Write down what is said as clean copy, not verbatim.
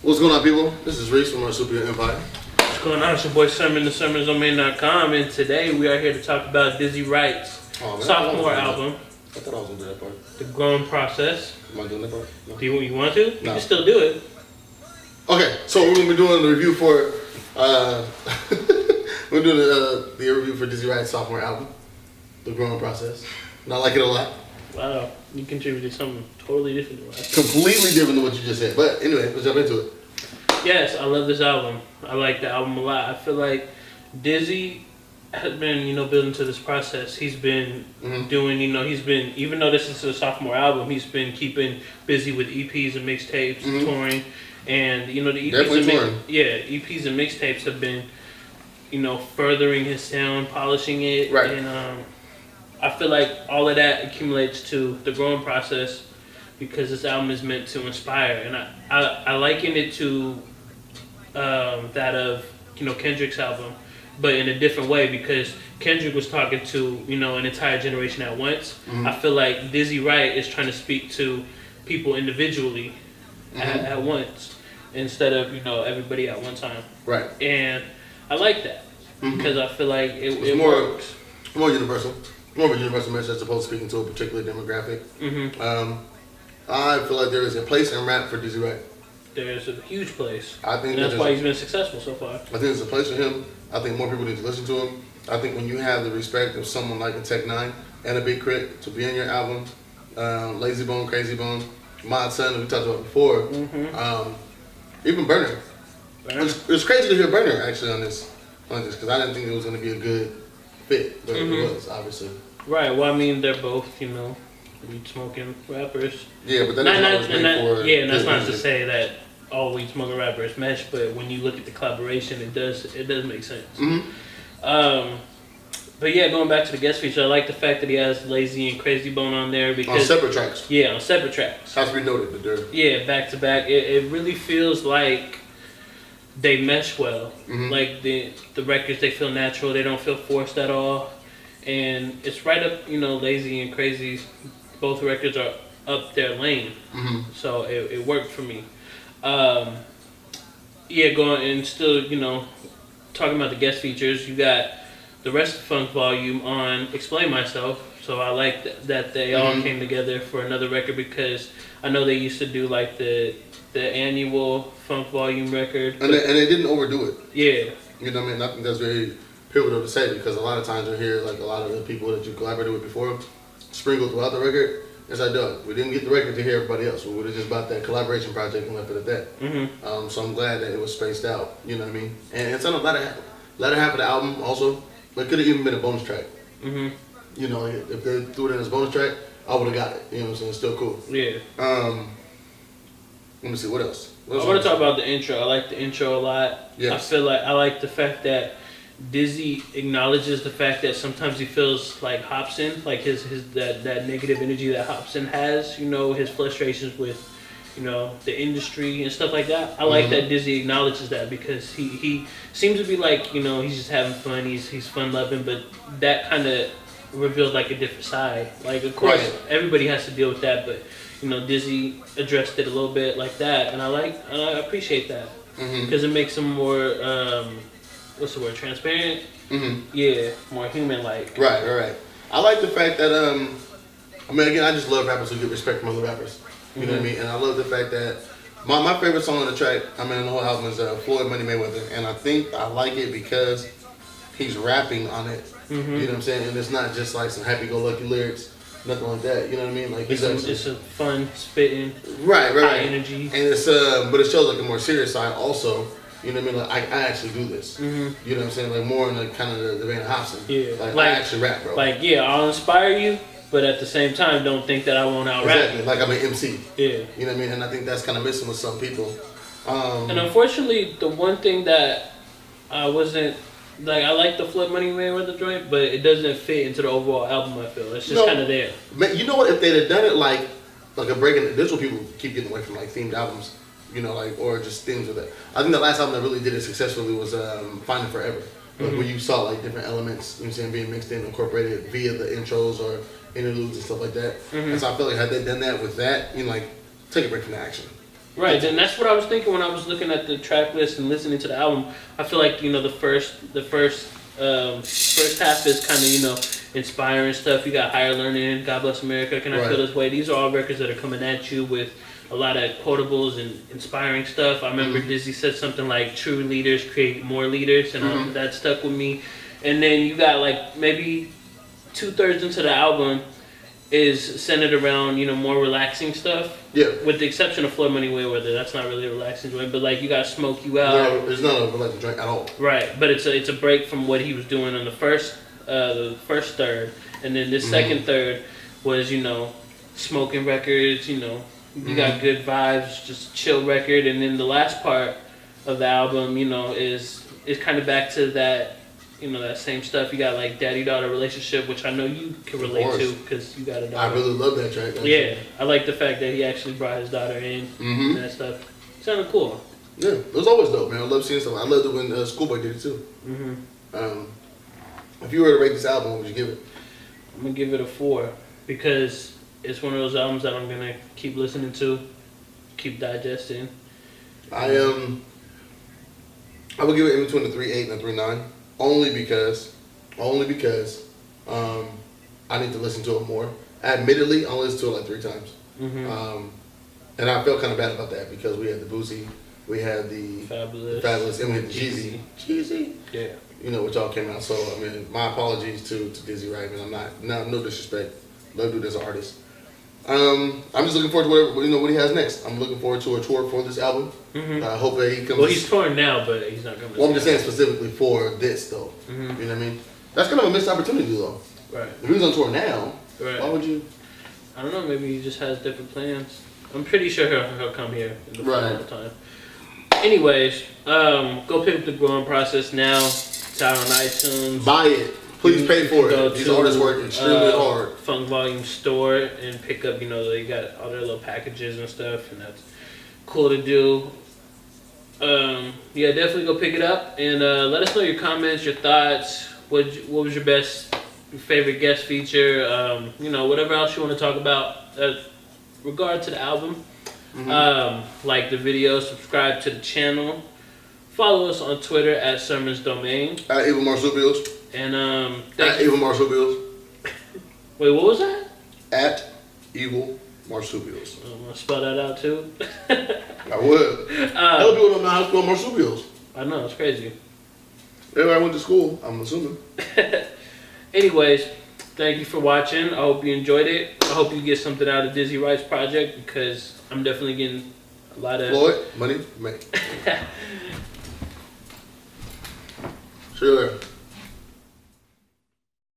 What's going on, people? This is Reese from our Superior Empire. What's going on? It's your boy Sermon, the sermonsonmain.com, and today we are here to talk about Dizzy Wright's sophomore album. I thought I was going to do that part. The Growing Process. Am I doing that part? No. Do you want to? You No. can still do it. Okay, so we're going to be doing the review for, we're doing the review for Dizzy Wright's sophomore album, The Growing Process. And I like it a lot. Wow, you contributed something totally different to us. Completely different than what you just said. But anyway, let's jump into it. Yes, I love this album. I like the album a lot. I feel like Dizzy has been, building to this process. He's been doing, he's been, even though this is a sophomore album, he's been keeping busy with EPs and mixtapes, touring. And, the EPs and mixtapes have been, furthering his sound, polishing it. Right. And I feel like all of that accumulates to the growing process because this album is meant to inspire. And I liken it to that of, Kendrick's album, but in a different way because Kendrick was talking to, an entire generation at once. I feel like Dizzy Wright is trying to speak to people individually at once instead of, everybody at one time. Right. And I like that because I feel like it more, works. More universal. More of a universal message as opposed to speaking to a particular demographic. I feel like there is a place in rap for Dizzy Wright. There's a huge place. I think and that's why he's been successful so far. I think there's a place for him. I think more people need to listen to him. I think when you have the respect of someone like a Tech Nine and a Big K.R.I.T to be in your album, Lazy Bone, Crazy Bone, Mod Son, that we talked about before, even Burner. It was crazy to hear Burner actually on this because I didn't think it was going to be a good fit, but it was, obviously. Right, well, I mean, they're both, weed smoking rappers. Yeah, but that's not to say that all weed smoking rappers mesh, but when you look at the collaboration, it does make sense. But yeah, going back to the guest feature, I like the fact that he has Lazy and Crazy Bone on there because on separate tracks. Yeah, on separate tracks. Has to be noted, but they're back to back. It really feels like they mesh well. Like the records, they feel natural. They don't feel forced at all. And it's right up, Lazy and Crazy's, both records are up their lane. So it worked for me. Going and still, talking about the guest features, you got the rest of Funk Volume on Explain Myself. So I like that they all came together for another record because I know they used to do like the annual Funk Volume record. And they didn't overdo it. Yeah. You know what I mean? I think that's very pivotal to say because a lot of times you hear like a lot of the people that you collaborated with before sprinkled throughout the record. It's like, dog, we didn't get the record to hear everybody else. We would have just bought that collaboration project and left it at that. So I'm glad that it was spaced out. You know what I mean? And it's on the latter half of the album also. It could have even been a bonus track. If they threw it in as a bonus track, I would have got it. You know what I'm saying? It's still cool. Yeah. Let me see, what else? I want to talk about the intro. I like the intro a lot. Yes. I feel like I like the fact that Dizzy acknowledges the fact that sometimes he feels like Hopsin, like his that negative energy that Hopsin has, his frustrations with, the industry and stuff like that. I like that Dizzy acknowledges that because he seems to be like, he's just having fun, he's fun loving, but that kind of revealed like a different side. Like, of course, everybody has to deal with that, but Dizzy addressed it a little bit like that, and I appreciate that because it makes him more what's the word? Transparent? Yeah, more human-like. Right. I like the fact that, again, I just love rappers who get respect from other rappers. You know what I mean? And I love the fact that my favorite song on the track, on the whole album is Floyd Money Mayweather. And I think I like it because he's rapping on it. You know what I'm saying? And it's not just like some happy-go-lucky lyrics, nothing like that. You know what I mean? Like it's a fun, spitting, high energy. And it's but it shows like a more serious side also. You know what I mean? Like, I actually do this. You know what I'm saying? Like, more in the kind of the vein of Hopsin. Yeah. Like, I actually rap, bro. Like, I'll inspire you, but at the same time, don't think that I won't out-rap. Exactly. Like, I'm an MC. Yeah. You know what I mean? And I think that's kind of missing with some people. And unfortunately, the one thing that I wasn't... Like, I like the Flood Money Mayweather joint, but it doesn't fit into the overall album, I feel. It's just kind of there. You know what? If they'd have done it like a breaking... This is what people keep getting away from, like, themed albums. Or just things with it. I think the last album that really did it successfully was Finding Forever. Where you saw like different elements, being mixed in, incorporated via the intros or interludes and stuff like that. And so I feel like had they done that with that, take a break from the action. Right, and that's what I was thinking when I was looking at the track list and listening to the album. I feel like the first half is kind of inspiring stuff. You got Higher Learning, God Bless America, Can I Feel This Way. These are all records that are coming at you with a lot of quotables and inspiring stuff. I remember Dizzy said something like "True leaders create more leaders," and that stuck with me. And then you got like maybe 2/3 into the album is centered around more relaxing stuff. Yeah. With the exception of Floyd Money Mayweather, that's not really a relaxing joint. But like you got Smoke You Out. No, it's not a relaxing joint at all. Right, but it's a break from what he was doing on the first third, and then this second third was smoking records. You got good vibes, just chill record, and then the last part of the album, is kind of back to that. That same stuff. You got like daddy-daughter relationship, which I know you can relate to because you got a daughter. I really love that track. Yeah, I like the fact that he actually brought his daughter in and that stuff. It sounded cool. Yeah, it was always dope, man. I love seeing stuff. I loved it when Schoolboy did it too. If you were to rate this album, what would you give it? I'm gonna give it a 4 because it's one of those albums that I'm gonna keep listening to, keep digesting. I would give it in between a 3.8 and a 3.9. Only because I need to listen to it more. Admittedly, I only listened to it like 3 times. And I felt kind of bad about that because we had the Boosie, we had the Fabulous, and we had the Jeezy. Yeah. Which all came out. So, I mean, my apologies to Dizzy Wright, man. No disrespect. Love dude as an artist. I'm just looking forward to what he has next. I'm looking forward to a tour for this album. I hope that he comes. Well, he's touring now, but he's not coming. Well, I'm just saying specifically for this, though. You know what I mean? That's kind of a missed opportunity, though. Right. If he was on tour now, why would you? I don't know. Maybe he just has different plans. I'm pretty sure he'll come here in the fall all the time. Anyways, go pick up the Growing Process now. It's out on iTunes. Buy it. Please pay for it. These artists work extremely hard. Funk Volume store and pick up, they got all their little packages and stuff, and that's cool to do. Definitely go pick it up and let us know your comments, your thoughts. What was your favorite guest feature? Whatever else you want to talk about regard to the album. Like the video, subscribe to the channel. Follow us on Twitter at Sermons Domain. At Evil Marsupials. And at Evil Marsupials. Wait, what was that? At Evil Marsupials. I'm gonna spell that out too. I would. Other people don't know how to spell marsupials. I know, it's crazy. Everybody went to school, I'm assuming. Anyways, thank you for watching. I hope you enjoyed it. I hope you get something out of Dizzy Wright's project because I'm definitely getting a lot of Floyd, money, man. See you later.